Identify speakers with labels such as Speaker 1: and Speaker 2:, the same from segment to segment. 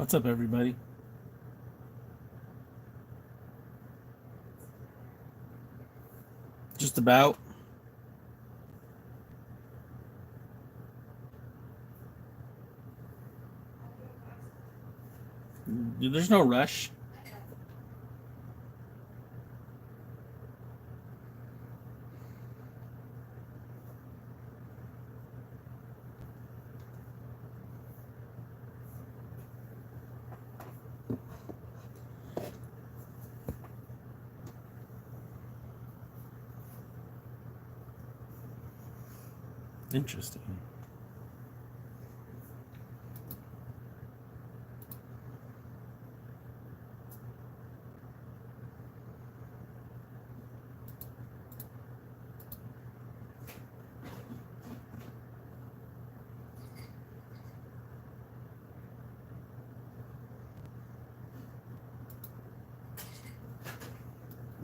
Speaker 1: What's up, everybody? Just about. There's no rush. Interesting.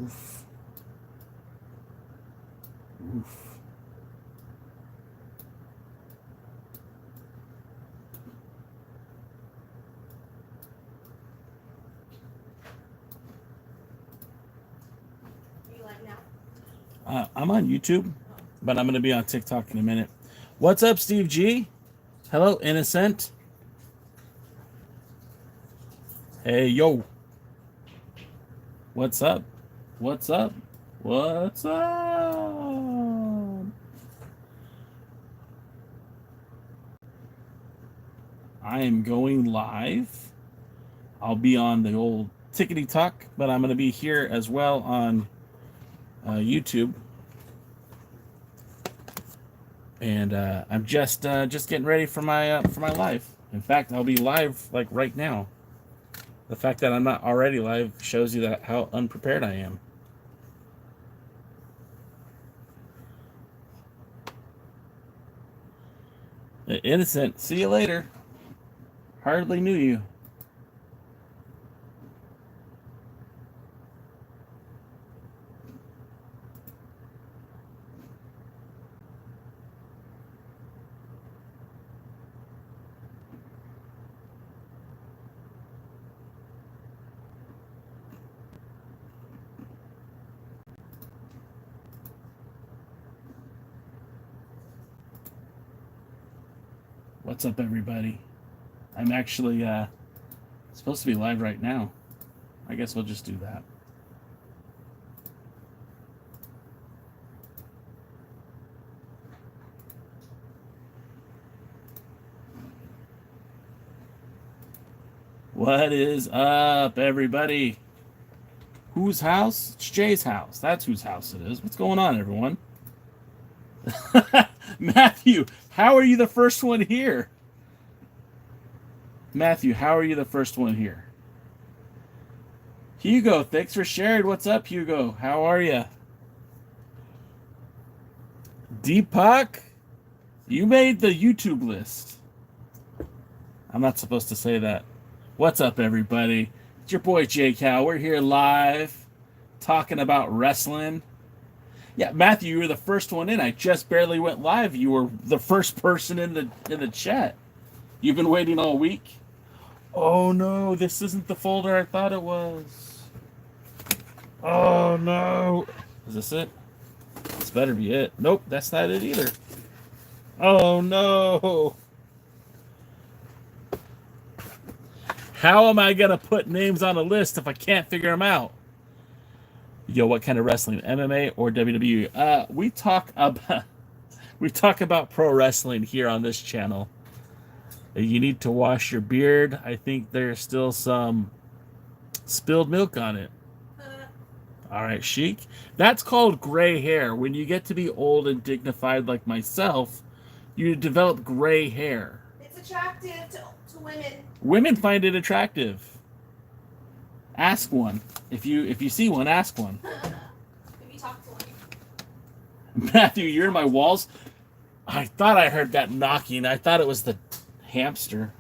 Speaker 1: Oof. Oof. I'm on YouTube, but I'm going to be on TikTok in a minute. What's up, Steve G? Hello, Innocent. Hey, yo. What's up? What's up? What's up? I am going live. I'll be on the old Tickety Talk, but I'm going to be here as well on YouTube. And I'm just getting ready for my live. In fact, I'll be live like right now. The fact that I'm not already live shows you that how unprepared I am. Innocent, see you later. Hardly knew you. What's up, everybody? I'm actually supposed to be live right now. I guess we'll just do that. What is up, everybody? Whose house? It's Jay's house. That's whose house it is. What's going on, everyone? Matthew, how are you the first one here? Matthew, how are you the first one here? Hugo, thanks for sharing. What's up, Hugo? How are you? Deepak, you made the YouTube list. I'm not supposed to say that. What's up, everybody? It's your boy Jake Howe. We're here live talking about wrestling. Yeah, Matthew, you were the first one in. I just barely went live. You were the first person in the chat. You've been waiting all week. Oh no, this isn't the folder I thought it was. Oh no. Is this it? This better be it. Nope, that's not it either. Oh no. How am I going to put names on a list if I can't figure them out? Yo, what kind of wrestling? MMA or WWE? We talk about pro wrestling here on this channel. You need to wash your beard. I think there's still some spilled milk on it. All right, Chic. That's called gray hair. When you get to be old and dignified like myself, you develop gray hair.
Speaker 2: It's attractive to women.
Speaker 1: Women find it attractive. Ask one. If you see one, ask one.
Speaker 2: If you talk to one.
Speaker 1: Matthew, you're in my walls. I thought I heard that knocking. I thought it was the hamster.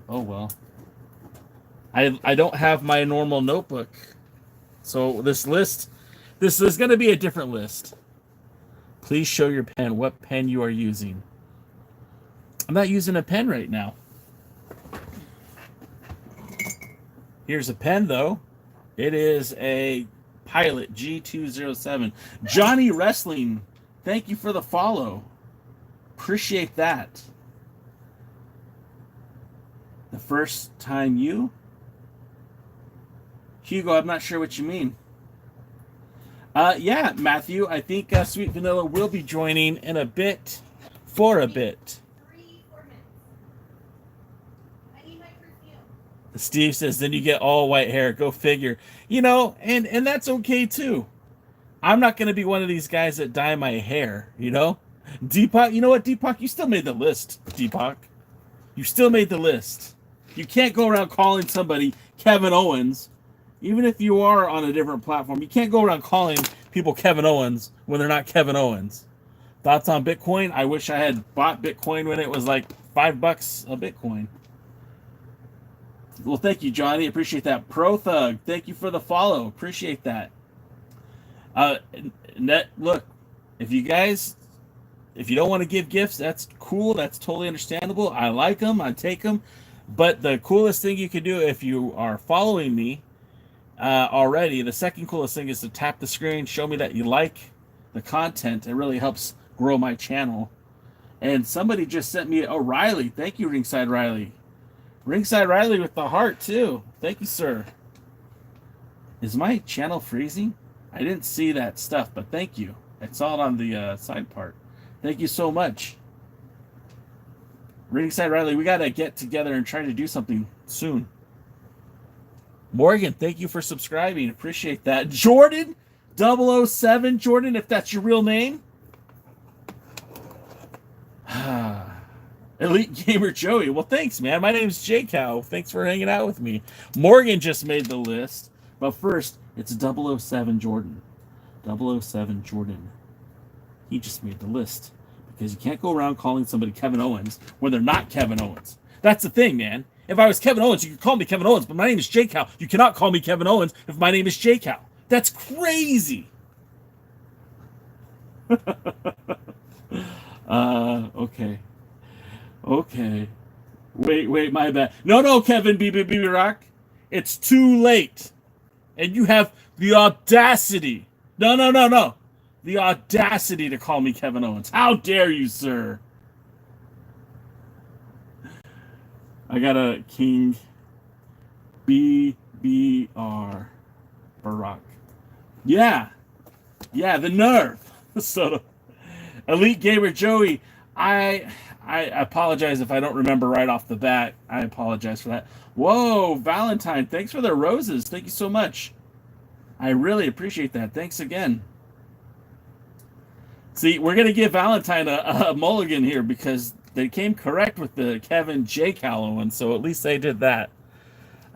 Speaker 1: Oh well. I don't have my normal notebook. So this is going to be a different list. Please show your pen. What pen you are using? I'm not using a pen right now. Here's a pen, though. It is a Pilot G207. Johnny Wrestling, thank you for the follow. Appreciate that. The first time you? Hugo, I'm not sure what you mean. Yeah, Matthew, I think Sweet Vanilla will be joining in a bit. For a bit.
Speaker 2: 3-4 minutes. I need my perfume.
Speaker 1: Steve says, then you get all white hair. Go figure. You know, and that's okay, too. I'm not going to be one of these guys that dye my hair, you know? Deepak, you know what, Deepak? You still made the list, Deepak. You still made the list. You can't go around calling somebody Kevin Owens. Even if you are on a different platform, you can't go around calling people Kevin Owens when they're not Kevin Owens. Thoughts on Bitcoin? I wish I had bought Bitcoin when it was like $5 a Bitcoin. Well, thank you, Johnny. Appreciate that. Pro Thug, thank you for the follow. Appreciate that. Look, if you don't want to give gifts, that's cool. That's totally understandable. I like them. I take them. But the coolest thing you can do if you are following me already, the second coolest thing is to tap the screen, show me that you like the content. It really helps grow my channel. And somebody just sent me Riley. Thank you, Ringside Riley. Ringside Riley with the heart, too. Thank you, sir. Is my channel freezing? I didn't see that stuff, but thank you. I saw it on the side part. Thank you so much. Ringside Riley, we got to get together and try to do something soon. Morgan, thank you for subscribing. Appreciate that. Jordan, 007, Jordan, if that's your real name. Elite Gamer Joey. Well, thanks, man. My name's J-Cow. Thanks for hanging out with me. Morgan just made the list. But first, it's 007 Jordan. 007 Jordan. He just made the list. Because you can't go around calling somebody Kevin Owens when they're not Kevin Owens. That's the thing, man. If I was Kevin Owens, you could call me Kevin Owens, but my name is J-Cow. You cannot call me Kevin Owens if my name is J-Cow. That's crazy. Okay. Okay. Wait, my bad. No, Kevin B Rock. It's too late. And you have the audacity. No. The audacity to call me Kevin Owens. How dare you, sir? I got a King BBR Barack. Yeah, the nerve. So, Elite Gamer Joey, I apologize if I don't remember right off the bat. I apologize for that. Whoa, Valentine, thanks for the roses. Thank you so much. I really appreciate that. Thanks again. See, we're going to give Valentine a mulligan here because they came correct with the Kevin J. Callowan, so at least they did that.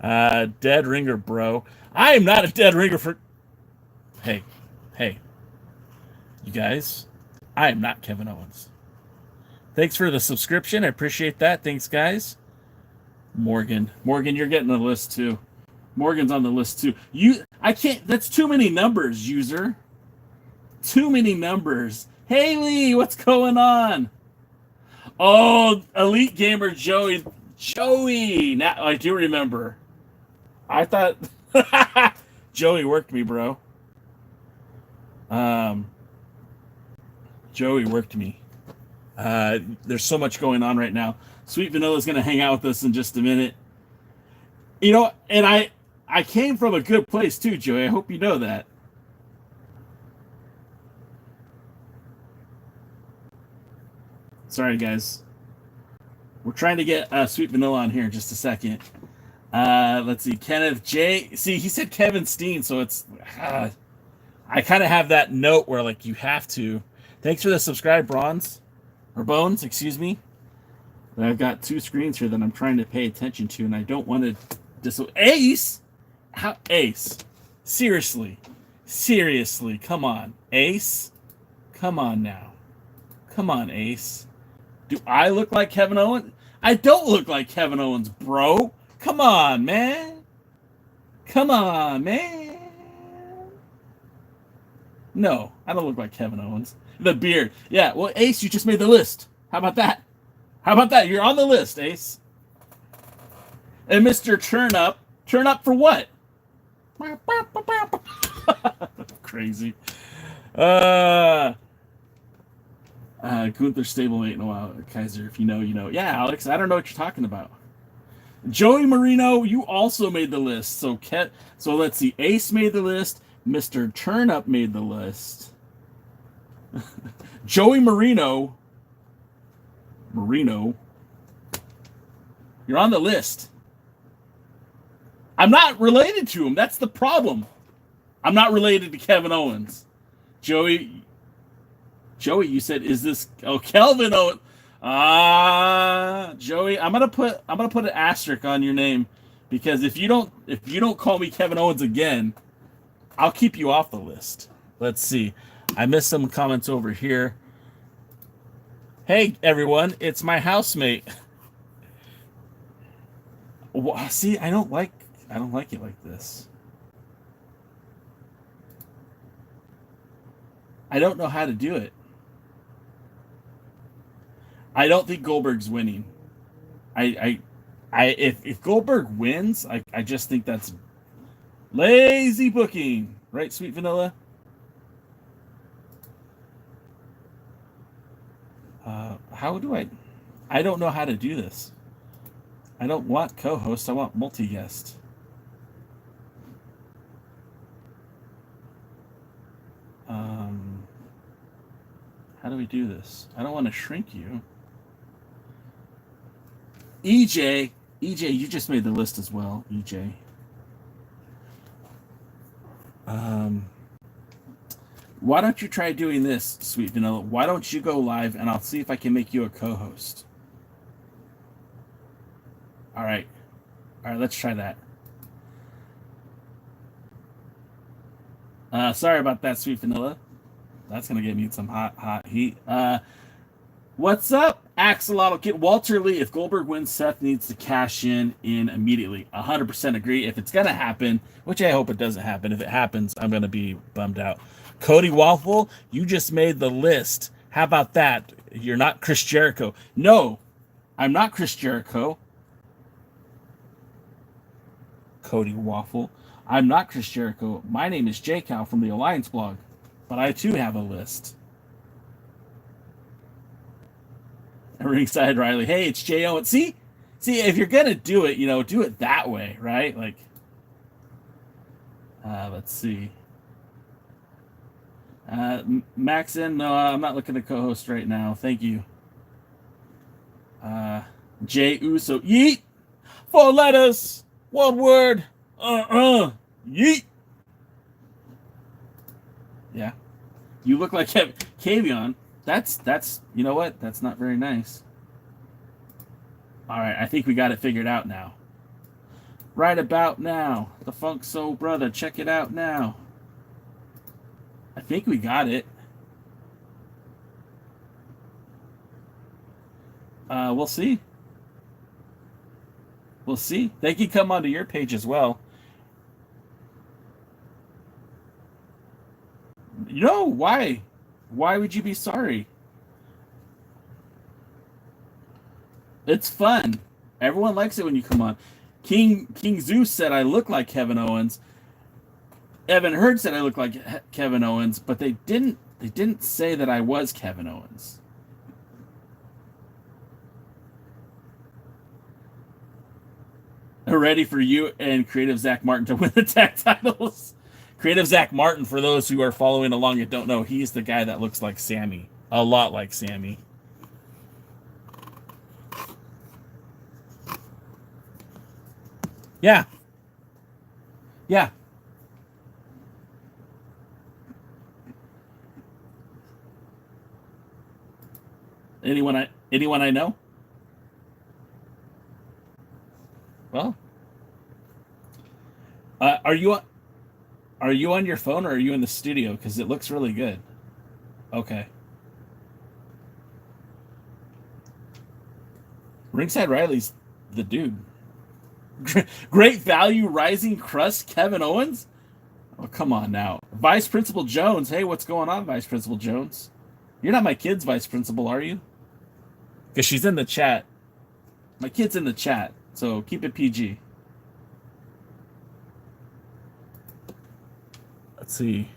Speaker 1: Dead ringer, bro. I am not a dead ringer for... Hey. You guys, I am not Kevin Owens. Thanks for the subscription. I appreciate that. Thanks, guys. Morgan, you're getting the list, too. Morgan's on the list, too. I can't... That's too many numbers, user. Too many numbers. Haley, what's going on? Oh, Elite Gamer Joey. Now I do remember. I thought Joey worked me, bro. Joey worked me. There's so much going on right now. Sweet Vanilla's gonna hang out with us in just a minute. You know, and I came from a good place too, Joey. I hope you know that. Sorry, guys. We're trying to get Sweet Vanilla on here in just a second. Let's see. Kenneth J. See, he said Kevin Steen, so it's... I kind of have that note where, like, you have to. Thanks for the subscribe, Bronze. Or Bones, excuse me. But I've got two screens here that I'm trying to pay attention to, and I don't want to... Ace? How? Ace. Seriously. Come on. Ace? Come on now. Come on, Ace. Do I look like Kevin Owens? I don't look like Kevin Owens, bro. Come on, man. No, I don't look like Kevin Owens. The beard. Yeah, well, Ace, you just made the list. How about that? You're on the list, Ace. And Mr. Turnup, Turn up for what? Crazy. Gunther stablemate in a while. Kaiser, if you know, you know. Yeah, Alex, I don't know what you're talking about. Joey Marino, you also made the list. So let's see. Ace made the list. Mr. Turnup made the list. Joey Marino, you're on the list. I'm not related to him. That's the problem. I'm not related to Kevin Owens. Joey, you said, is this Kelvin Owens? Joey, I'm gonna put an asterisk on your name, because if you don't call me Kevin Owens again, I'll keep you off the list. Let's see. I missed some comments over here. Hey everyone, it's my housemate. See, I don't like it like this. I don't know how to do it. I don't think Goldberg's winning. If Goldberg wins, I just think that's lazy booking, right, Sweet Vanilla? How do I don't know how to do this. I don't want co-host, I want multi-guest. How do we do this? I don't want to shrink you. EJ, you just made the list as well, EJ. Why don't you try doing this, Sweet Vanilla? Why don't you go live and I'll see if I can make you a co-host. All right, let's try that. Sorry about that, Sweet Vanilla. That's gonna get me some hot heat. What's up, Axolotl Kid? Walter Lee, if Goldberg wins, Seth needs to cash in immediately. 100% agree. If it's gonna happen, which I hope it doesn't happen, if it happens, I'm gonna be bummed out. Cody Waffle, you just made the list. How about that? You're not Chris Jericho. No, I'm not Chris Jericho. Cody Waffle, I'm not Chris Jericho. My name is J Cal from the Alliance blog, but I too have a list. Ringside Riley, hey, it's J O. See, if you're gonna do it, do it that way, right? Like, let's see. Maxon, no, I'm not looking to co-host right now. Thank you. Jay Uso, yeet. 4 letters, 1 word. Yeet. Yeah, you look like Kavion. That's you know what? That's not very nice. All right, I think we got it figured out now. Right about now, the Funk Soul Brother. Check it out now. I think we got it. We'll see. We'll see. They can come onto your page as well. No, why? Why would you be sorry? It's fun. Everyone likes it when you come on. King Zeus said I look like Kevin Owens. Evan Hurd said I look like Kevin Owens, but they didn't say that I was Kevin Owens. Ready for you and Creative Zach Martin to win the tag titles. Creative Zach Martin, for those who are following along and don't know, he's the guy that looks like Sammy. A lot like Sammy. Yeah. Yeah. Anyone I know? Well, are you on your phone or are you in the studio? Because it looks really good. Okay. Ringside Riley's the dude. Great value, Rising Crust, Kevin Owens. Oh, come on now. Vice Principal Jones. Hey, what's going on, Vice Principal Jones? You're not my kid's vice principal, are you? Because she's in the chat. My kid's in the chat, so keep it PG. Let's see.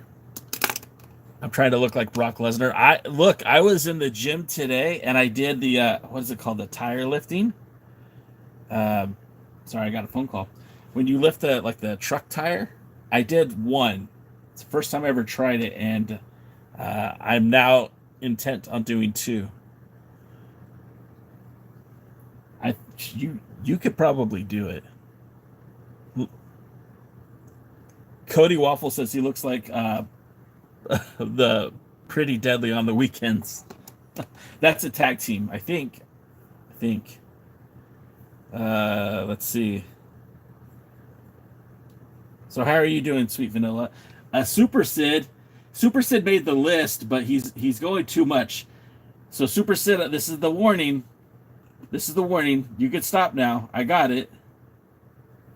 Speaker 1: I'm trying to look like Brock Lesnar. I was in the gym today and I did the what is it called? The tire lifting. Um, sorry, I got a phone call. When you lift the truck tire, I did one. It's the first time I ever tried it, and I'm now intent on doing two. I you could probably do it. Cody Waffle says he looks like the Pretty Deadly on the weekends. That's a tag team, I think. I think. Let's see. So how are you doing, Sweet Vanilla? Super Sid made the list, but he's going too much. So Super Sid, this is the warning. This is the warning. You can stop now. I got it.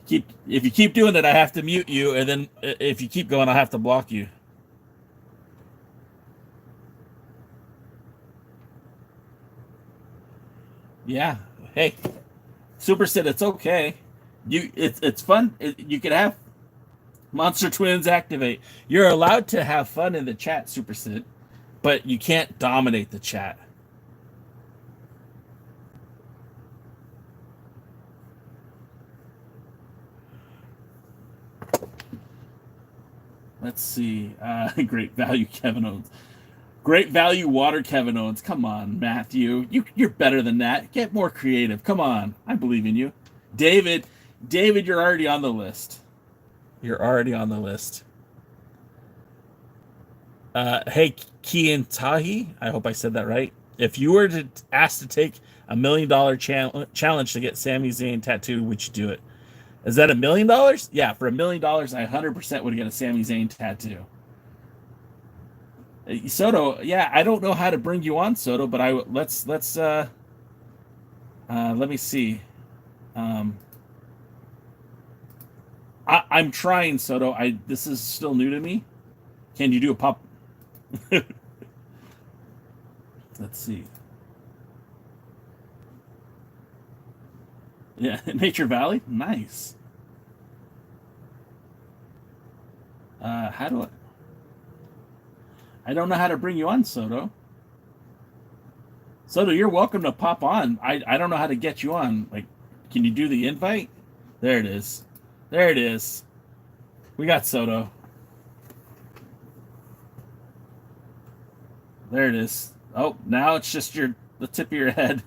Speaker 1: If you keep doing it, I have to mute you, and then if you keep going, I'll have to block you. Yeah. Hey, Super Sid, it's okay. It's fun. You can have Monster Twins activate. You're allowed to have fun in the chat, Super Sid, but you can't dominate the chat. Let's see. Great value, Kevin Owens. Great value, water, Kevin Owens. Come on, Matthew. You're better than that. Get more creative. Come on. I believe in you. David, you're already on the list. You're already on the list. Hey, Kian Tahi. I hope I said that right. If you were asked to take $1 million challenge to get Sami Zayn tattooed, would you do it? Is that $1 million? Yeah, for $1 million, I 100% would get a Sami Zayn tattoo. Soto, yeah, I don't know how to bring you on, Soto, but let's let me see. I'm trying, Soto. This is still new to me. Can you do a pop? Let's see. Yeah, Nature Valley, nice. How do I don't know how to bring you on, Soto. Soto, you're welcome to pop on. I don't know how to get you on. Like, can you do the invite? There it is. There it is. We got Soto. There it is. Oh, now it's just the tip of your head.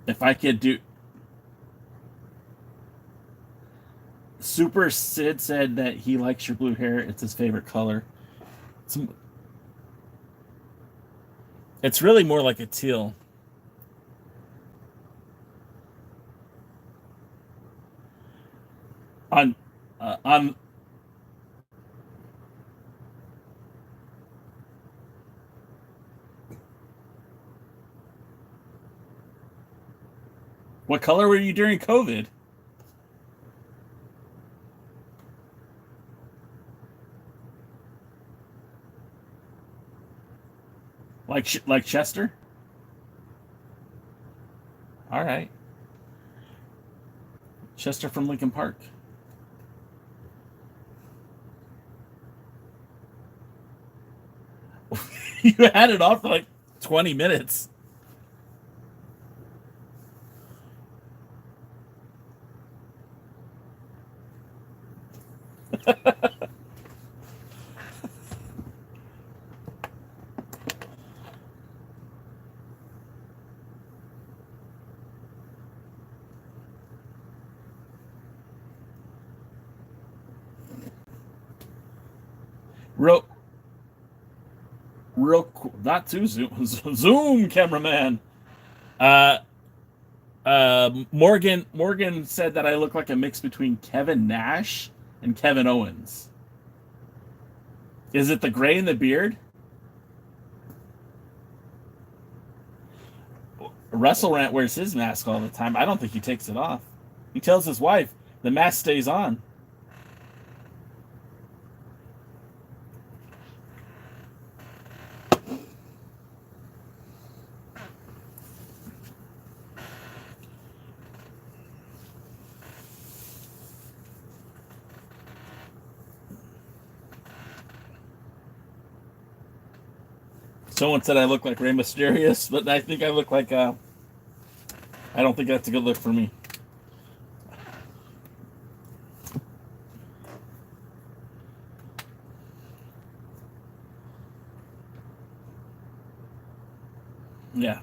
Speaker 1: If I could do... Super Sid said that he likes your blue hair. It's his favorite color. It's really more like a teal. On what color were you during COVID? Like Chester? All right. Chester from Lincoln Park. You had it off for like 20 minutes. Real, not too zoom, cameraman. Uh, Morgan said that I look like a mix between Kevin Nash and Kevin Owens. Is it the gray in the beard? WrestleRant wears his mask all the time. I don't think he takes it off. He tells his wife the mask stays on. Someone said I look like Rey Mysterious, but I think I look like I don't think that's a good look for me. Yeah.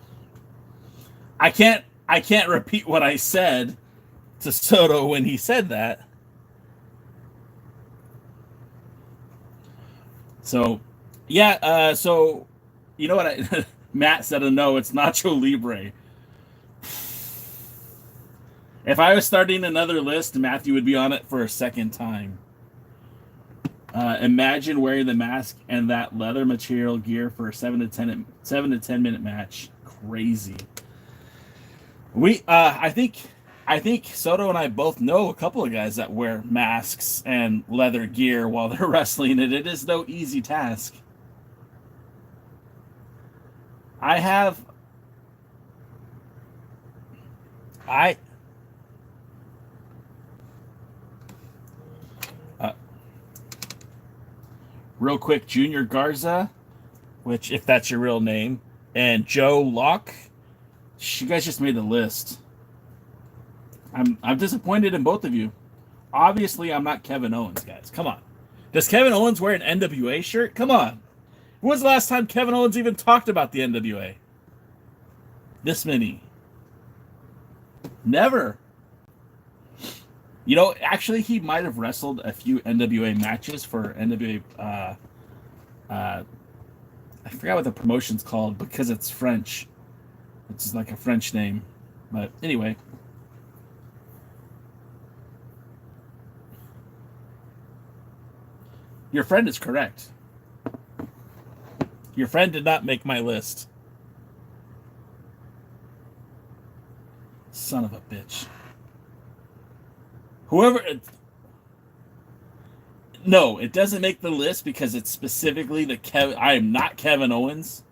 Speaker 1: I can't repeat what I said to Soto when he said that. So, yeah, so you know what Matt said no, it's Nacho Libre. If I was starting another list, Matthew would be on it for a second time. Imagine wearing the mask and that leather material gear for a 7 to 10 minute match. Crazy. I think Soto and I both know a couple of guys that wear masks and leather gear while they're wrestling, and it is no easy task. I uh, real quick, Junior Garza, which if that's your real name, and Joe Locke, you guys just made the list. I'm disappointed in both of you. Obviously, I'm not Kevin Owens, guys. Come on. Does Kevin Owens wear an NWA shirt? Come on. When was the last time Kevin Owens even talked about the NWA? This many. Never. You know, actually, he might have wrestled a few NWA matches for NWA. I forgot what the promotion's called because it's French. It's like a French name. But anyway. Your friend is correct. Your friend did not make my list. Son of a bitch. Whoever... No, it doesn't make the list because it's specifically I am not Kevin Owens.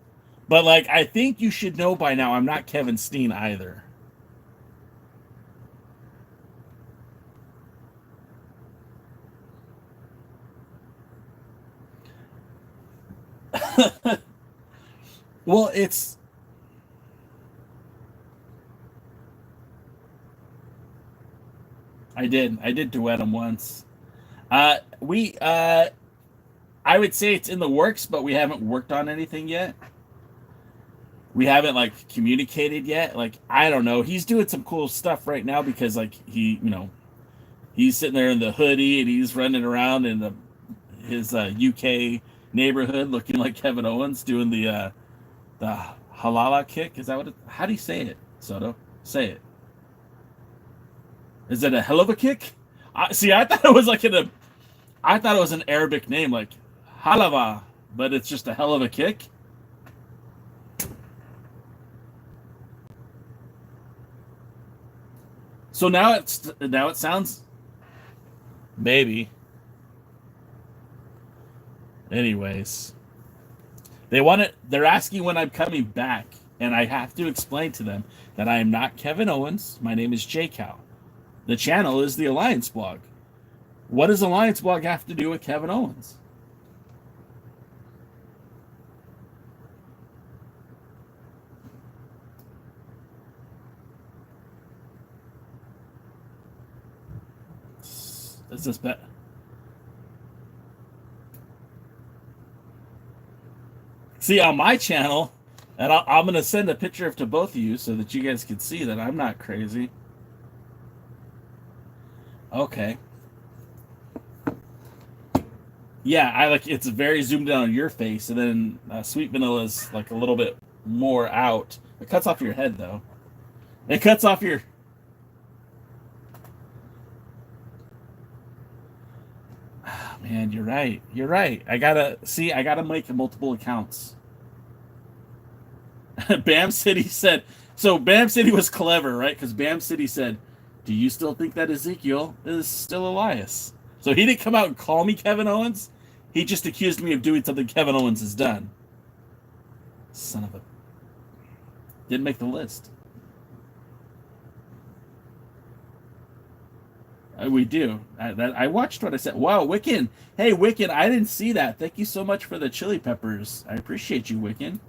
Speaker 1: But, like, I think you should know by now I'm not Kevin Steen either. Well, it's... I did duet him once. I would say it's in the works, but we haven't worked on anything yet. We haven't like communicated yet. Like, I don't know. He's doing some cool stuff right now because like he's sitting there in the hoodie and he's running around in his UK neighborhood looking like Kevin Owens doing the halala kick. Is that what how do you say it, Soto? Say it. Is it a hell of a kick? I thought it was I thought it was an Arabic name like halava, but it's just a hell of a kick. So now it sounds maybe. Anyways, they're asking when I'm coming back, and I have to explain to them that I am not Kevin Owens. My name is JCal. The channel is the Alliance Blog. What does Alliance Blog have to do with Kevin Owens? Is this bet? See, on my channel, and I'm going to send a picture to both of you so that you guys can see that I'm not crazy. Okay. Yeah, I like it's very zoomed in on your face, and then Sweet Vanilla's like a little bit more out. It cuts off your head, though. It cuts off your... Oh, man, you're right. You're right. I gotta make multiple accounts. Bam City said... So Bam City was clever, right? Because Bam City said, do you still think that Ezekiel is still Elias? So he didn't come out and call me Kevin Owens. He just accused me of doing something Kevin Owens has done. Son of a... Didn't make the list. We do. I watched what I said. Wow, Wiccan. Hey, Wiccan, I didn't see that. Thank you so much for the chili peppers. I appreciate you, Wiccan.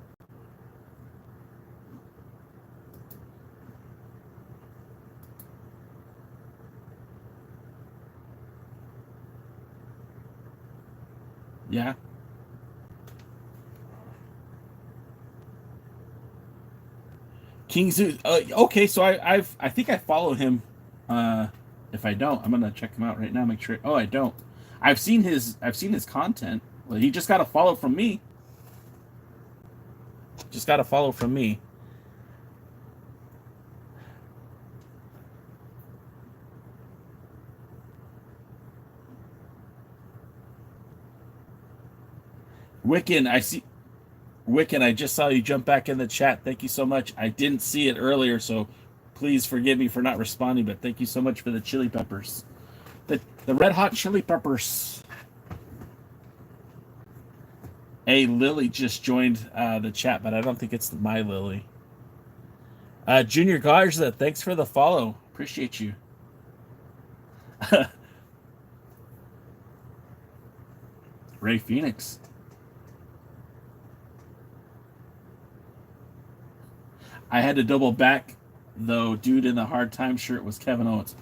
Speaker 1: Yeah. King Zoo. Okay, so I think I follow him. If I don't, I'm gonna check him out right now. Make sure. Oh, I don't. I've seen his content. Well, he just got a follow from me. Just got a follow from me. Wiccan, I see. Wiccan, I just saw you jump back in the chat. Thank you so much. I didn't see it earlier, so please forgive me for not responding. But thank you so much for the chili peppers, the red hot chili peppers. Hey, Lily just joined the chat, but I don't think it's my Lily. Junior Garza, thanks for the follow. Appreciate you. Ray Phoenix. I had to double back, though. Dude in the hard time shirt was Kevin Owens.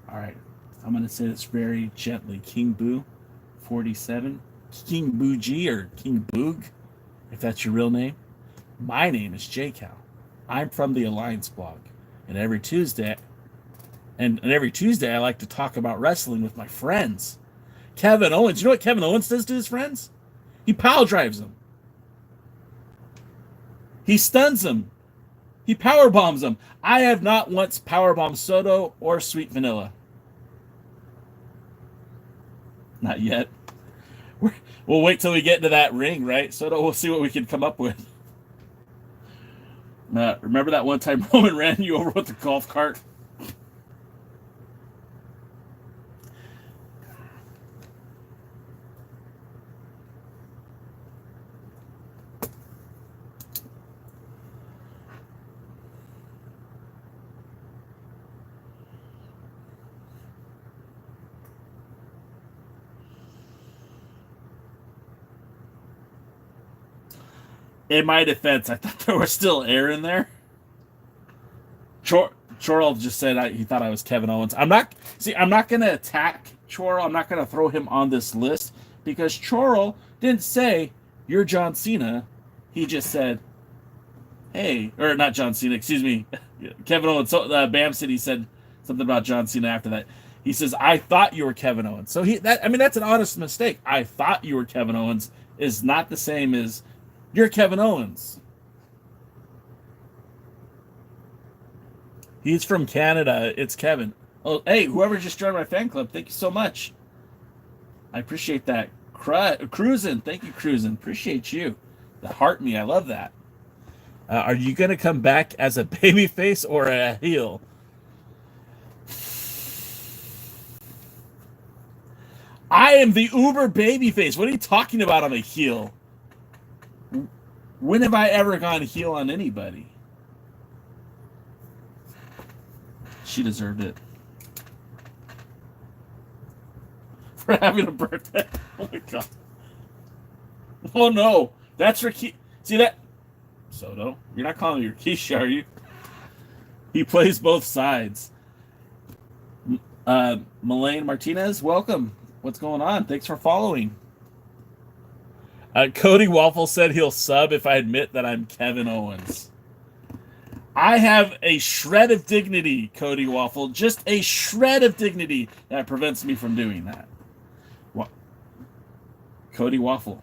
Speaker 1: All right. I'm going to say this very gently. King Boo, 47. King Boo G or King Boog, if that's your real name. My name is J-Cal. I'm from the Alliance blog. And every Tuesday, I like to talk about wrestling with my friends. Kevin Owens. You know what Kevin Owens does to his friends? He pile drives them. He stuns them. He power bombs them. I have not once power bombed Soto or Sweet Vanilla. Not yet. We'll wait till we get into that ring, right? Soto, we'll see what we can come up with. Remember that one time Roman ran you over with the golf cart? In my defense, I thought there was still air in there. Chorl just said he thought I was Kevin Owens. I'm not going to attack Chorl. I'm not going to throw him on this list because Chorl didn't say you're John Cena. He just said, hey, or not John Cena, excuse me, Kevin Owens. So Bam City said something about John Cena after that. He says, I thought you were Kevin Owens. So that's an honest mistake. I thought you were Kevin Owens is not the same as you're Kevin Owens. He's from Canada. It's Kevin. Oh, hey, whoever just joined my fan club, thank you so much. I appreciate that. Cruisin', thank you, Cruisin'. Appreciate you. The heart me, I love that. Are you going to come back as a babyface or a heel? I am the uber babyface. What are you talking about? I'm a heel. When have I ever gone heel on anybody? She deserved it. For having a birthday. Oh my god. Oh no. That's Rikishi. See that? Soto, you're not calling me Rikishi, are you? He plays both sides. Melaine Martinez, welcome. What's going on? Thanks for following. Cody Waffle said he'll sub if I admit that I'm Kevin Owens. I have a shred of dignity, Cody Waffle. Just a shred of dignity that prevents me from doing that. What? Cody Waffle.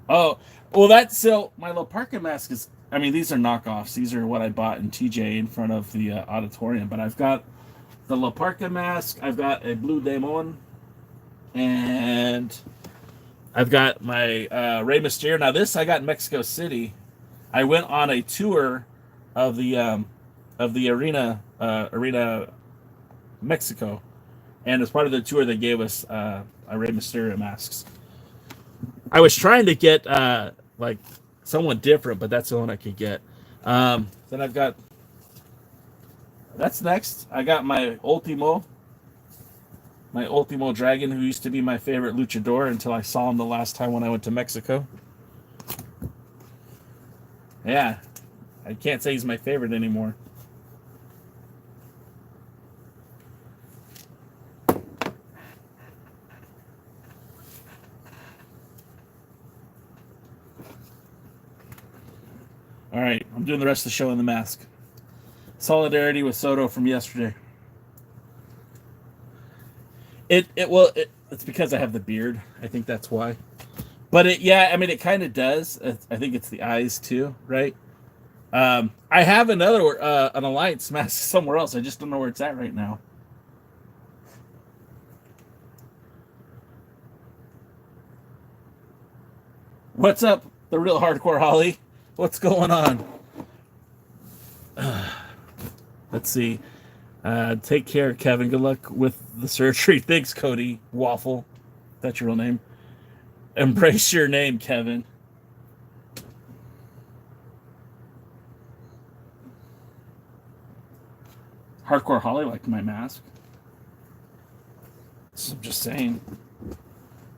Speaker 1: Oh, well, that's so. My Loparca mask is. I mean, these are knockoffs. These are what I bought in TJ in front of the auditorium. But I've got the Loparca mask. I've got a Blue Demon. And I've got my Rey Mysterio. Now this I got in Mexico City. I went on a tour of the arena Mexico, and as part of the tour they gave us a Rey Mysterio masks. I was trying to get like someone different, but that's the one I could get. Then I've got that's next. I got my Ultimo Dragon, who used to be my favorite luchador until I saw him the last time when I went to Mexico. Yeah, I can't say he's my favorite anymore. All right, I'm doing the rest of the show in the mask. Solidarity with Soto from yesterday. It's because I have the beard. I think that's why. But it kind of does. I think it's the eyes too, right? I have another an Alliance mask somewhere else. I just don't know where it's at right now. What's up, the real hardcore Holly? What's going on? Let's see. Take care, Kevin. Good luck with the surgery. Thanks, Cody Waffle. That's your real name. Embrace your name, Kevin. Hardcore Holly liked my mask. I'm just saying.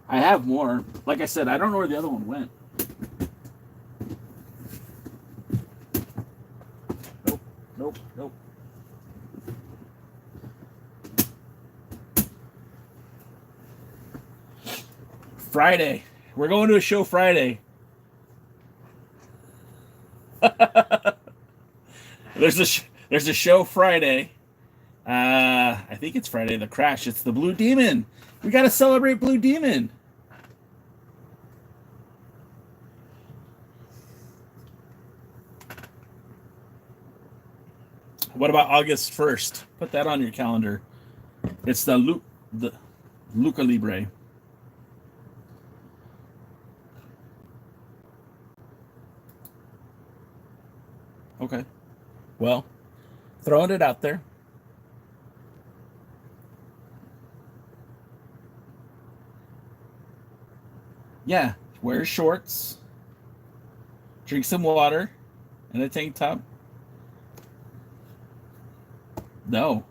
Speaker 1: I have more. Like I said, I don't know where the other one went. Nope. Friday. We're going to a show Friday. There's a show Friday. I think it's Friday the Crash. It's the Blue Demon. We got to celebrate Blue Demon. What about August 1st? Put that on your calendar. It's the Luca Libre. Okay. Well, throwing it out there. Yeah, wear shorts, drink some water, and a tank top. No.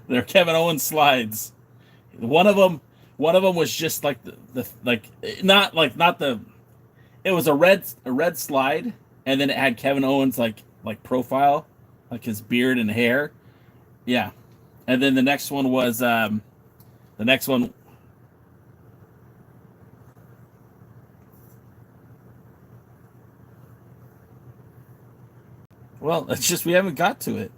Speaker 1: They're Kevin Owens slides. One of them was just like not the. It was a red slide, and then it had Kevin Owens like profile, like his beard and hair. Yeah, and then the next one was the next one. Well, it's just we haven't got to it.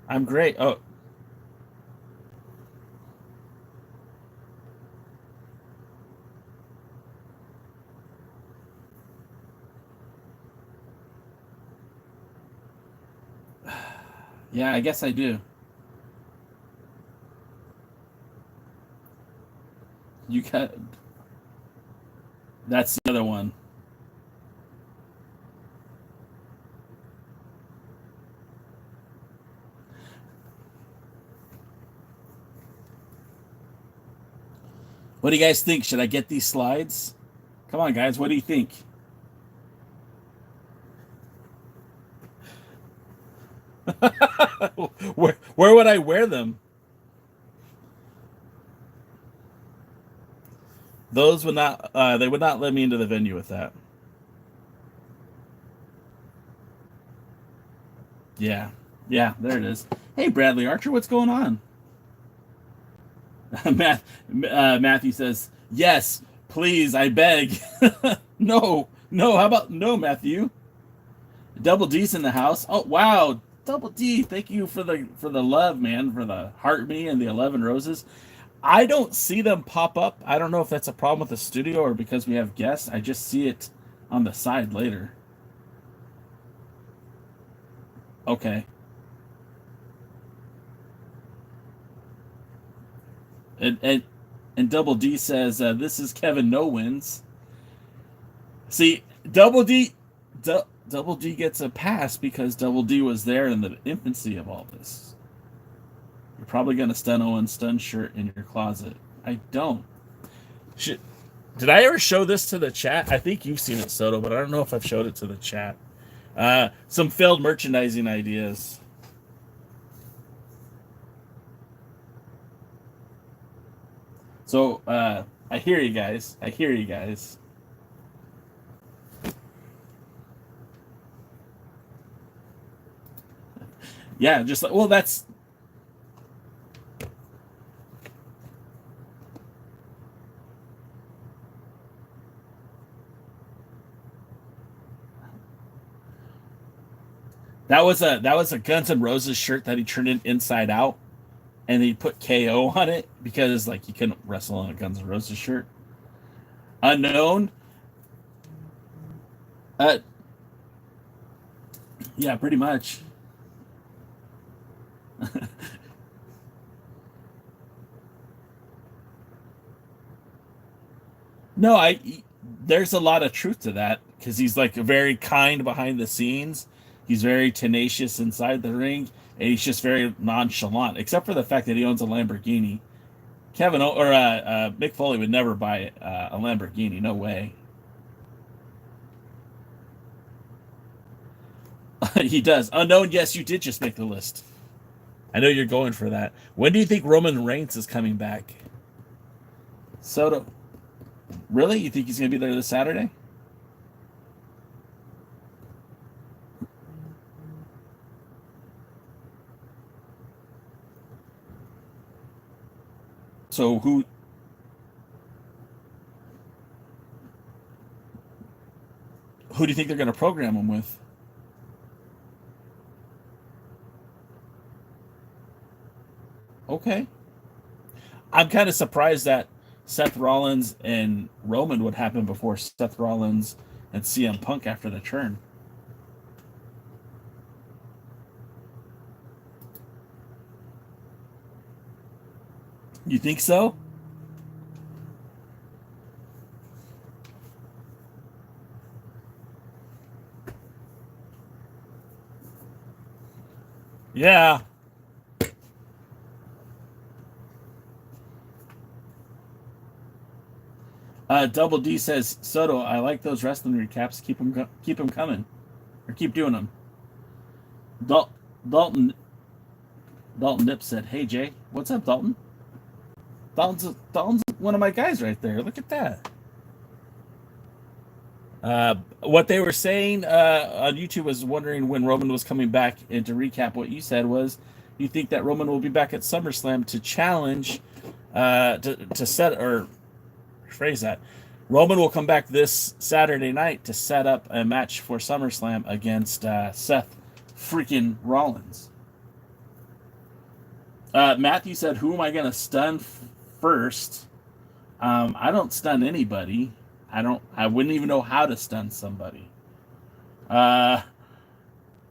Speaker 1: I'm great. Oh. Yeah, I guess I do. You got. That's the other one. What do you guys think? Should I get these slides? Come on, guys. What do you think? where would I wear them? Those would not. They would not let me into the venue with that. Yeah, there it is. Hey, Bradley Archer, what's going on? Matthew says, "Yes, please, I beg." No. How about no, Matthew? Double D's in the house. Oh wow, Double D. Thank you for the love, man, for the heart me and the 11 roses. I don't see them pop up. I don't know if that's a problem with the studio or because we have guests. I just see it on the side later. Okay. And Double D says this is Kevin No Wins. See, Double D gets a pass because Double D was there in the infancy of all this. You're probably gonna stun Owen's stun shirt in your closet. I don't. Did I ever show this to the chat? I think you've seen it, Soto, but I don't know if I've showed it to the chat. Some failed merchandising ideas. So I hear you guys. I hear you guys. Yeah, just like, well, that was a Guns N' Roses shirt that he turned it inside out, and he put KO on it because like you couldn't wrestle in a Guns N' Roses shirt. Unknown. Uh, yeah, pretty much. No, there's a lot of truth to that because he's like very kind behind the scenes. He's very tenacious inside the ring, and he's just very nonchalant. Except for the fact that he owns a Lamborghini. Mick Foley would never buy a Lamborghini. No way. He does. Unknown. Yes, you did just make the list. I know you're going for that. When do you think Roman Reigns is coming back? Soto. Really? You think he's going to be there this Saturday? So who do you think they're going to program him with? Okay. I'm kind of surprised that Seth Rollins and Roman would happen before Seth Rollins and CM Punk after the turn. You think so? Yeah. Double D says Soto. I like those wrestling recaps. Keep them coming, or keep doing them. Dal- Dalton Dalton Nip said, "Hey Jay, what's up, Dalton? Dalton's one of my guys right there. Look at that." What they were saying on YouTube was wondering when Roman was coming back, and to recap what you said was, you think that Roman will be back at SummerSlam to challenge, to set or phrase that. Roman will come back this Saturday night to set up a match for SummerSlam against Seth freaking Rollins. Matthew said, "Who am I going to stun first?" I don't stun anybody. I don't. I wouldn't even know how to stun somebody. Uh,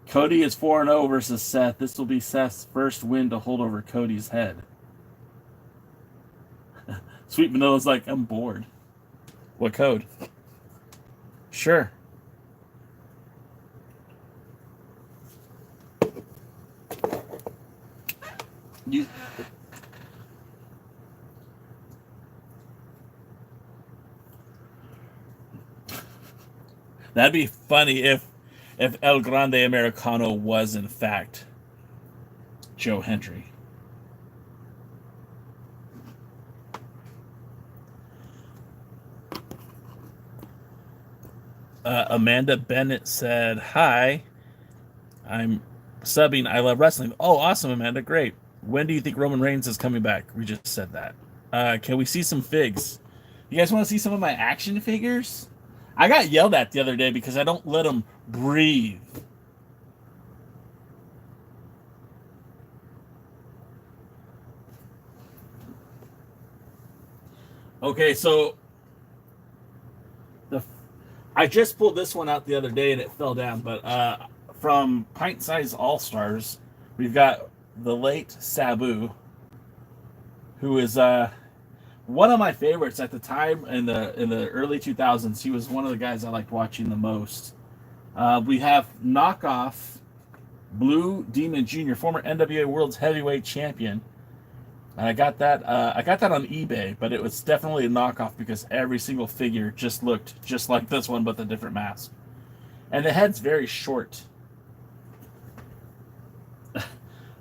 Speaker 1: Cody is 4-0 versus Seth. This will be Seth's first win to hold over Cody's head. Sweet Vanilla's like, I'm bored. What code? Sure. You. That'd be funny if El Grande Americano was in fact Joe Hendry. Amanda Bennett said, "Hi, I'm subbing. I love wrestling." Oh, awesome, Amanda. Great. When do you think Roman Reigns is coming back? We just said that. Can we see some figs? You guys want to see some of my action figures? I got yelled at the other day because I don't let them breathe. Okay, so the I just pulled this one out the other day and it fell down, but from Pint Size All Stars, we've got the late Sabu, who is one of my favorites at the time in the early 2000s. He was one of the guys I liked watching the most. We have knockoff Blue Demon Jr., former NWA World's Heavyweight Champion. I got that. I got that on eBay, but it was definitely a knockoff because every single figure just looked just like this one, but the different mask. And the head's very short.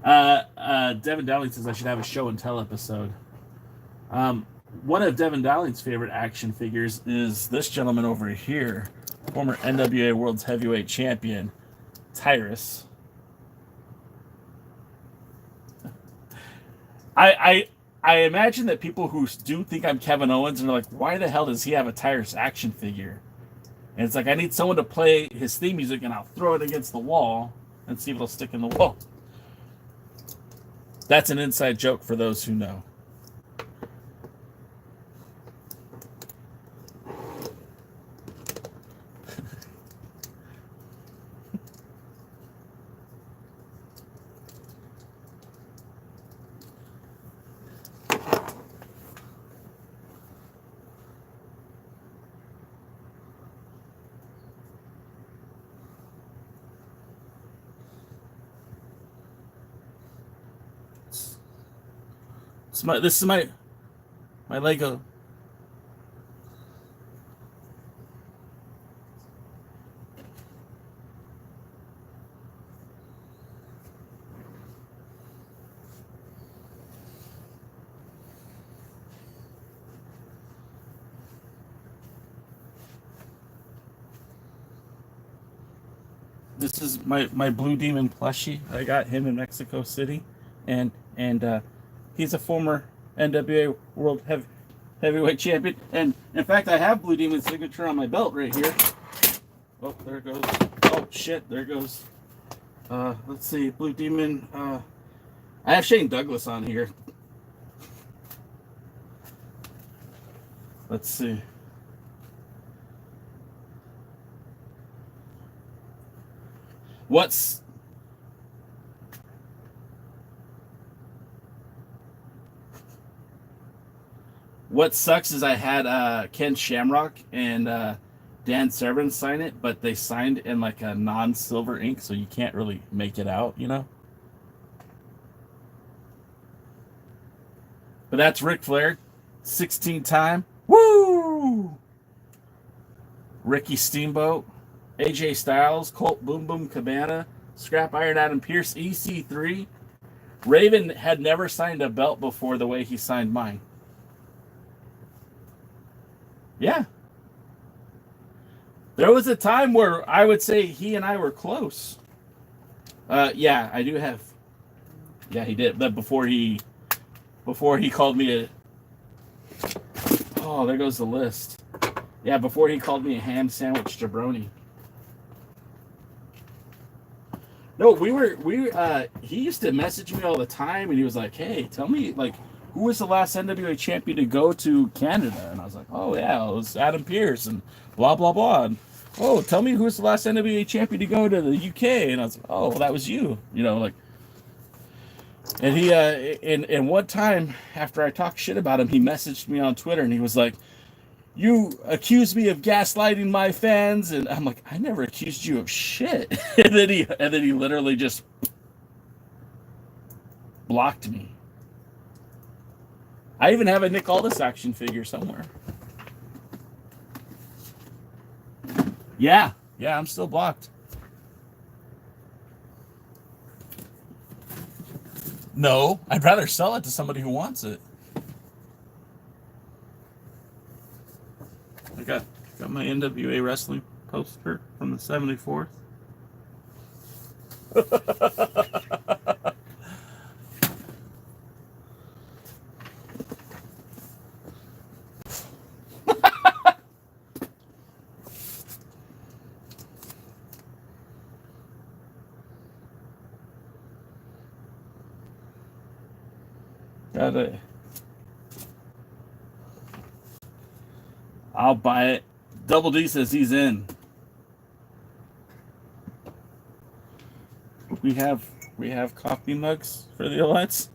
Speaker 1: Devin Dowling says I should have a show and tell episode. One of Devin Dowling's favorite action figures is this gentleman over here, former NWA World's Heavyweight Champion, Tyrus. I I imagine that people who do think I'm Kevin Owens and are like, why the hell does he have a Tyrus action figure? And it's like, I need someone to play his theme music and I'll throw it against the wall and see if it'll stick in the wall. That's an inside joke for those who know. This is my Lego. This is my Blue Demon plushie. I got him in Mexico City, and he's a former NWA World Heavyweight Champion. And in fact, I have Blue Demon's signature on my belt right here. Oh, there it goes. Oh shit, there it goes. Let's see, Blue Demon. I have Shane Douglas on here. Let's see. What sucks is I had Ken Shamrock and Dan Severn sign it, but they signed in like a non-silver ink, so you can't really make it out, you know? But that's Ric Flair, 16-time. Woo! Ricky Steamboat, AJ Styles, Colt Boom Boom Cabana, Scrap Iron Adam Pierce, EC3. Raven had never signed a belt before the way he signed mine. Yeah. There was a time where I would say he and I were close. Yeah, I do have. Yeah, he did. But before he called me a. Oh, there goes the list. Yeah, before he called me a ham sandwich jabroni. No, he used to message me all the time, and he was like, "Hey, tell me, like, who was the last NWA champion to go to Canada?" And I was like, "Oh yeah, it was Adam Pearce and blah blah blah." And, "Oh, tell me who was the last NWA champion to go to the UK?" And I was like, "Oh, well, that was you," you know, like. And he and one time after I talked shit about him, he messaged me on Twitter, and he was like, "You accused me of gaslighting my fans," and I'm like, "I never accused you of shit." and then he literally just blocked me. I even have a Nick Aldis action figure somewhere. Yeah, I'm still blocked. No, I'd rather sell it to somebody who wants it. I got my NWA wrestling poster from the 74th. Got it. I'll buy it. Double D says he's in. We have coffee mugs for the Alliance.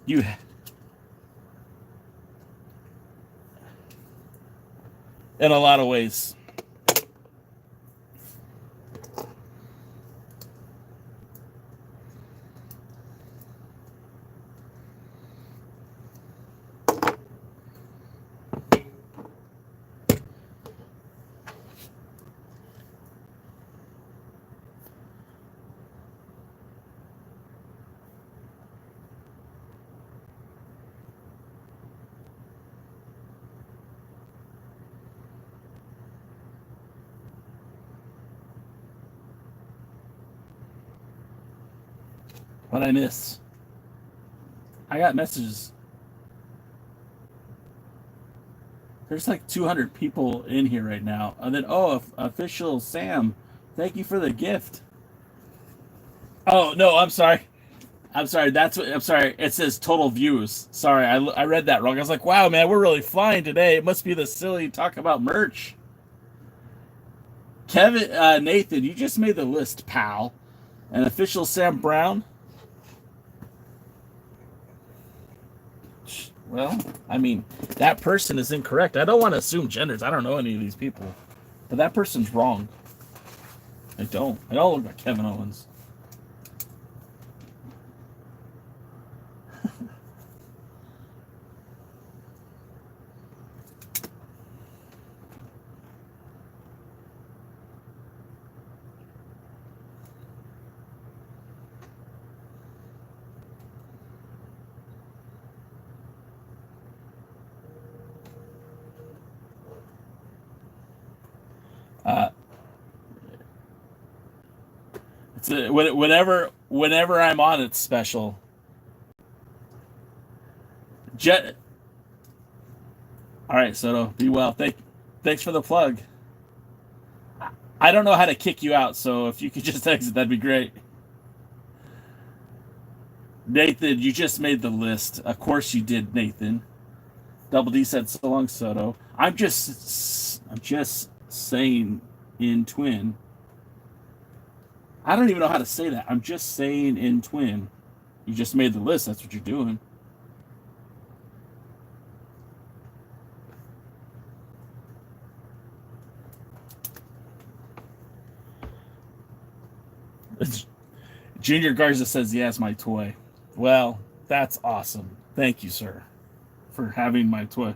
Speaker 1: You in a lot of ways. What'd I miss? I got messages. There's like 200 people in here right now. And then, official Sam, thank you for the gift. Oh, no, I'm sorry. I'm sorry. I'm sorry. It says total views. Sorry, I read that wrong. I was like, wow, man, we're really flying today. It must be the silly talk about merch. Kevin, Nathan, you just made the list, pal. And official Sam Brown. Well, I mean, that person is incorrect. I don't want to assume genders. I don't know any of these people. But that person's wrong. I don't look like Kevin Owens. It's whenever I'm on, it's special. All right, Soto, be well. Thanks for the plug. I don't know how to kick you out, so if you could just exit, that'd be great. Nathan, you just made the list. Of course you did, Nathan. Double D said so long, Soto. I'm just saying in twin. I don't even know how to say that. I'm just saying in twin. You just made the list. That's what you're doing. Junior Garza says, yes, my toy. Well, that's awesome. Thank you, sir, for having my toy.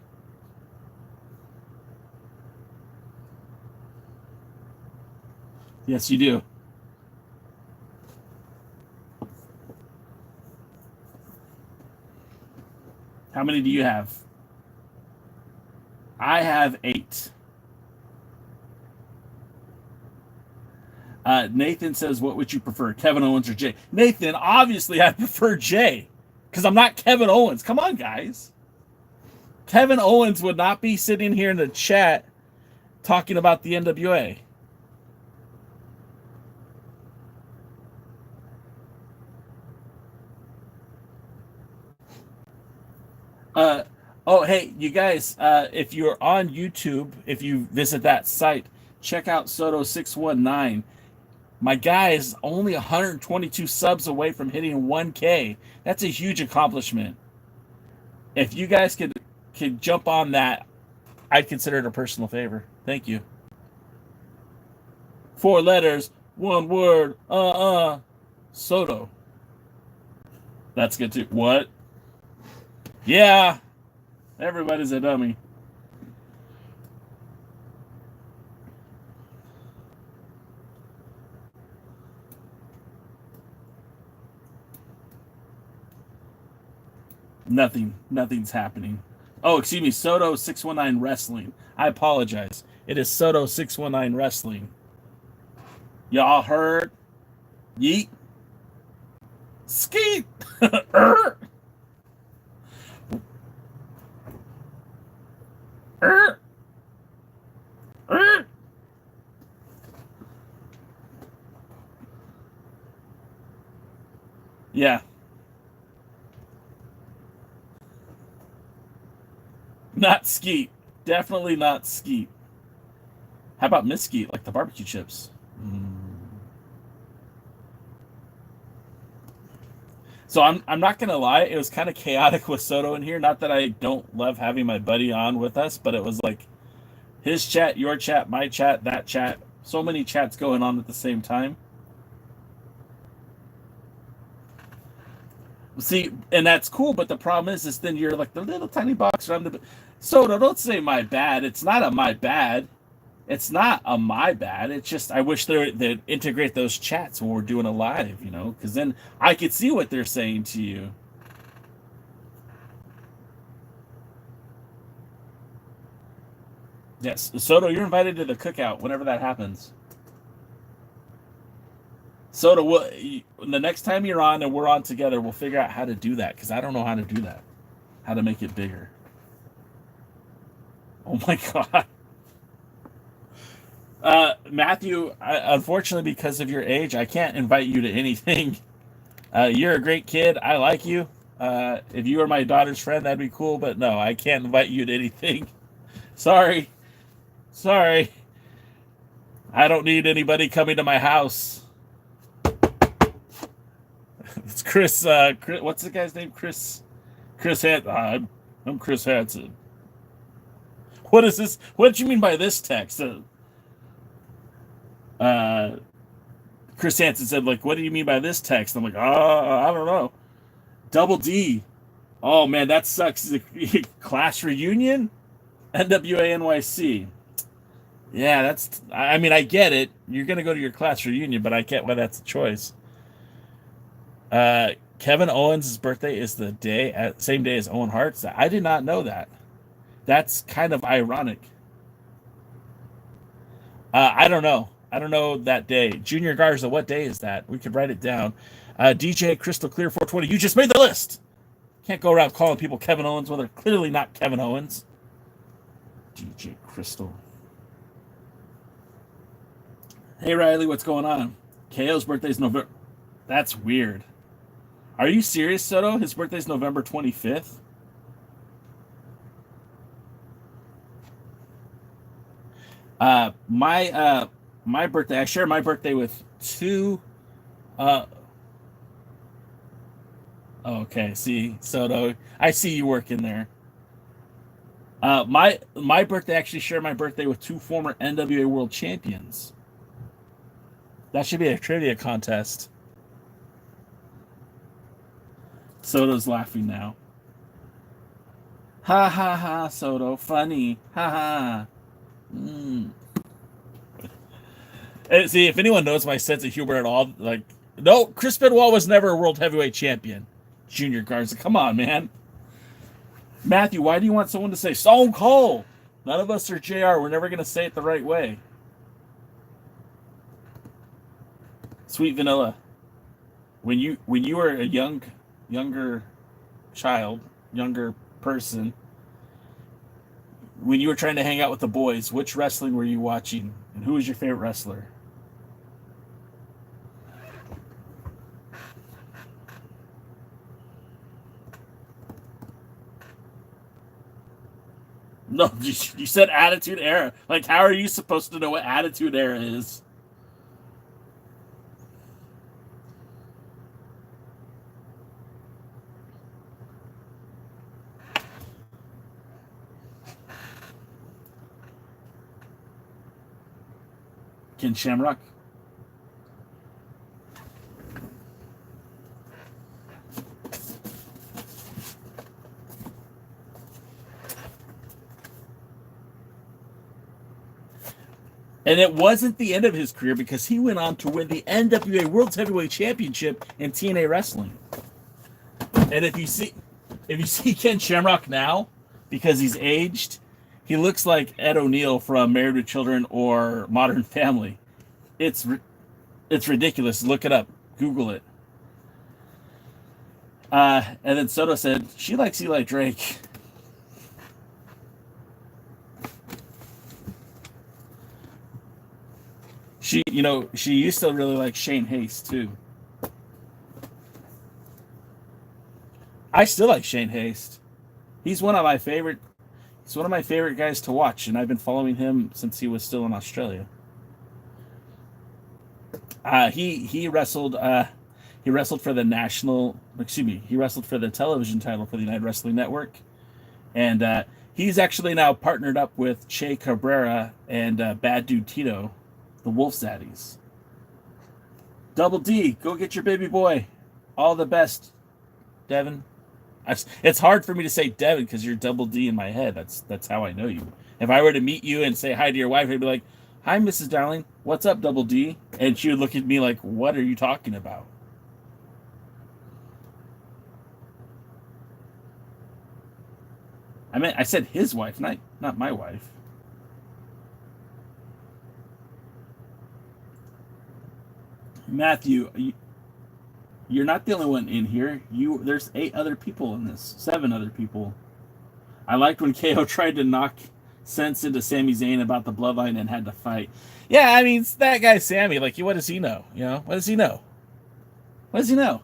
Speaker 1: Yes, you do. How many do you have? I have 8. Nathan says, what would you prefer, Kevin Owens or Jay? Nathan, obviously I prefer Jay, because I'm not Kevin Owens. Come on, guys. Kevin Owens would not be sitting here in the chat talking about the NWA. Oh, hey, you guys, if you're on YouTube, if you visit that site, check out Soto619. My guy is only 122 subs away from hitting 1K. That's a huge accomplishment. If you guys could jump on that, I'd consider it a personal favor. Thank you. 4 letters, 1 word, Soto. That's good too. What? Yeah, everybody's a dummy. Nothing's happening. Oh, excuse me, Soto619 Wrestling. I apologize. It is Soto619 Wrestling. Y'all heard? Yeet. Skeet. Yeah. Not Skeet. Definitely not Skeet. How about Mesquite, like the barbecue chips? So I'm not gonna lie, it was kind of chaotic with Soto in here. Not that I don't love having my buddy on with us, but it was like his chat, your chat, my chat, that chat. So many chats going on at the same time. See, and that's cool, but the problem is then you're like the little tiny box around the. Soto, don't say my bad. It's not a my bad. It's not a my bad. It's just I wish they'd integrate those chats when we're doing a live, because then I could see what they're saying to you. Yes, Soto, you're invited to the cookout whenever that happens. Soto, the next time you're on and we're on together, we'll figure out how to do that because I don't know how to do that. How to make it bigger. Oh my god. Matthew, unfortunately, because of your age, I can't invite you to anything. You're a great kid. I like you. If you were my daughter's friend, that'd be cool. But no, I can't invite you to anything. Sorry. I don't need anybody coming to my house. It's Chris. What's the guy's name? Chris Hansen. I'm Chris Hansen. What is this? What do you mean by this text? Chris Hansen said, like, what do you mean by this text? I'm like, I don't know. Double D. Oh, man, that sucks. Class reunion? NWA NYC. Yeah, I mean, I get it. You're going to go to your class reunion, but I get why that's a choice. Kevin Owens' birthday is the same day as Owen Hart's. I did not know that. That's kind of ironic. I don't know. I don't know that day. Junior Garza, what day is that? We could write it down. DJ Crystal Clear 420. You just made the list. Can't go around calling people Kevin Owens when they're clearly not Kevin Owens. DJ Crystal. Hey Riley, what's going on? KO's birthday's November. That's weird. Are you serious, Soto? His birthday's November 25th? My birthday, I share my birthday with two okay, see, Soto, I see you working there. My birthday, actually share my birthday with two former NWA World Champions. That should be a trivia contest. Soto's laughing now. Ha ha ha, Soto, funny. Ha ha. And see, if anyone knows my sense of humor at all, like, no, Chris Benoit was never a world heavyweight champion. Junior Garza, come on, man. Matthew, why do you want someone to say Stone Cold? None of us are JR. We're never going to say it the right way. Sweet Vanilla. When you were a younger child, younger person, when you were trying to hang out with the boys, which wrestling were you watching? And who was your favorite wrestler? No, you said Attitude Era. Like, how are you supposed to know what Attitude Era is? Ken Shamrock? And it wasn't the end of his career because he went on to win the NWA World Heavyweight Championship in TNA Wrestling. And if you see Ken Shamrock now, because he's aged, he looks like Ed O'Neill from Married with Children or Modern Family. It's ridiculous. Look it up. Google it. And then Soto said, she likes Eli Drake. She used to really like Shane Hayes too. I still like Shane Hayes. He's one of my favorite guys to watch, and I've been following him since he was still in Australia. He wrestled for the he wrestled for the television title for the United Wrestling Network, and he's actually now partnered up with Che Cabrera and Bad Dude Tito, the Wolf Zaddies. Double D, go get your baby boy. All the best, Devin. It's hard for me to say Devin because you're Double D in my head. That's how I know you. If I were to meet you and say hi to your wife, I'd be like, "Hi, Mrs. Darling. What's up, Double D?" And she would look at me like, "What are you talking about?" I said his wife, not my wife. Matthew, You're not the only one in here. There's 8 other people in this. 7 other people. I liked when KO tried to knock sense into Sami Zayn about the bloodline and had to fight. Yeah, I mean, it's that guy Sami. Like, what does he know? You know, what does he know? What does he know?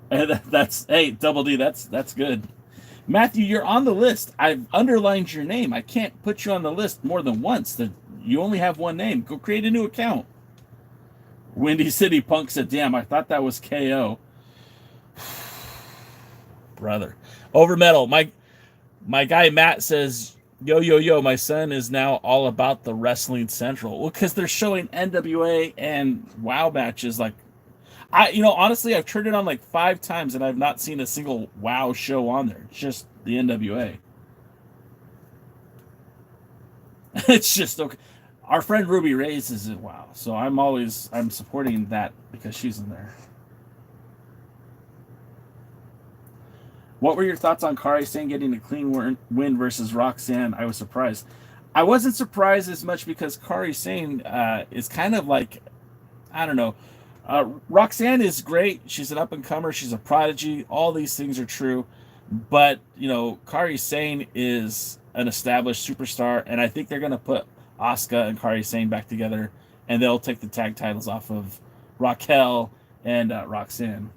Speaker 1: And that's hey, Double D. That's good. Matthew, you're on the list. I've underlined your name. I can't put you on the list more than once. You only have one name. Go create a new account. Windy City Punk said, "Damn, I thought that was KO." Brother, over metal. My guy Matt says, "Yo yo yo, my son is now all about the Wrestling Central." Well, because they're showing NWA and WoW matches. Like, honestly, I've turned it on like 5 times and I've not seen a single WoW show on there. It's just the NWA. It's just okay. Our friend Ruby Reyes is in WoW, so I'm supporting that because she's in there. What were your thoughts on Kairi Sane getting a clean win versus Roxanne? I was surprised. I wasn't surprised as much because Kairi Sane is kind of like, I don't know. Roxanne is great. She's an up-and-comer. She's a prodigy. All these things are true. But, Kairi Sane is an established superstar, and I think they're going to put Asuka and Kairi Sane back together, and they'll take the tag titles off of Raquel and Roxanne.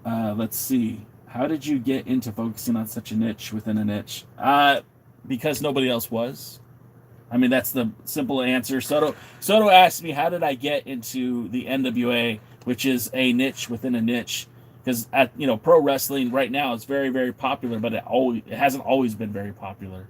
Speaker 1: Let's see. How did you get into focusing on such a niche within a niche? Because nobody else was. I mean, that's the simple answer. Soto asked me, how did I get into the NWA, which is a niche within a niche? Because pro wrestling right now is very, very popular, but it hasn't always been very popular.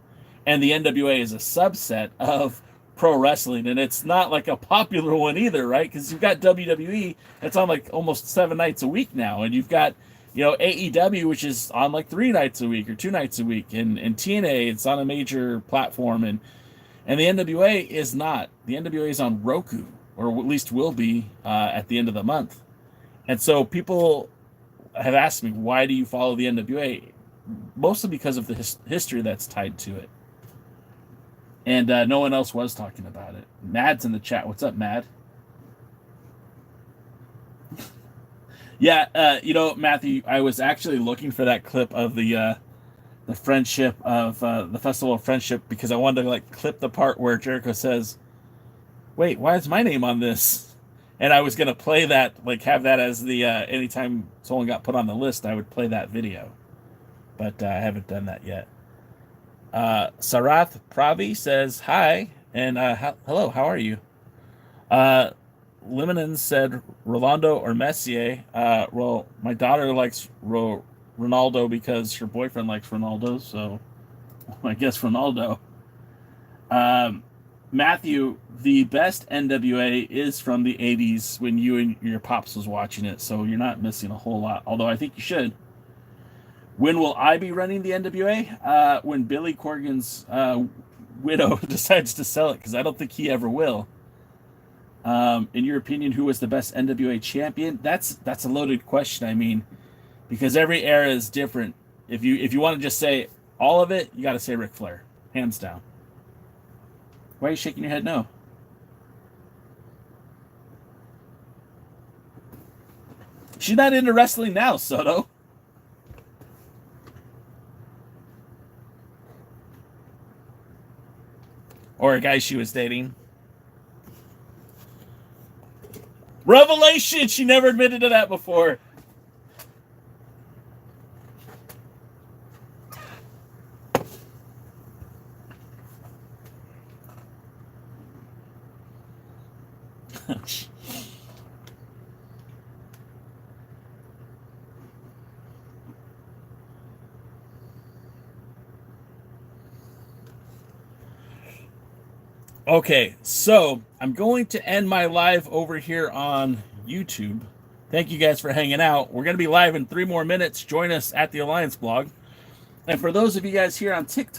Speaker 1: And the NWA is a subset of pro wrestling, and it's not like a popular one either, right? Because you've got WWE that's on like almost 7 nights a week now, and you've got AEW, which is on like 3 nights a week or 2 nights a week, and TNA, it's on a major platform, and the NWA is not. The NWA is on Roku, or at least will be at the end of the month. And so people have asked me, why do you follow the NWA? Mostly because of the history that's tied to it. And no one else was talking about it. Mad's in the chat. What's up, Mad? Yeah, Matthew, I was actually looking for that clip of the friendship of the Festival of Friendship because I wanted to clip the part where Jericho says, "Wait, why is my name on this?" And I was gonna play that, have that as the anytime someone got put on the list, I would play that video, but I haven't done that yet. Sarath Pravi says hi and hello. How are you? Liminen said Rolando or Messier. Well, my daughter likes Ronaldo because her boyfriend likes Ronaldo, so I guess Ronaldo. Matthew, the best NWA is from the 80s when you and your pops was watching it, so you're not missing a whole lot, although I think you should. When will I be running the NWA? When Billy Corgan's widow decides to sell it, because I don't think he ever will. In your opinion, who was the best NWA champion? That's a loaded question. I mean, because every era is different. If you want to just say all of it, you got to say Ric Flair, hands down. Why are you shaking your head no? She's not into wrestling now, Soto. Or a guy she was dating. Revelation! She never admitted to that before. Okay, so I'm going to end my live over here on YouTube. Thank you guys for hanging out. We're going to be live in 3 more minutes. Join us at the Alliance blog. And for those of you guys here on TikTok,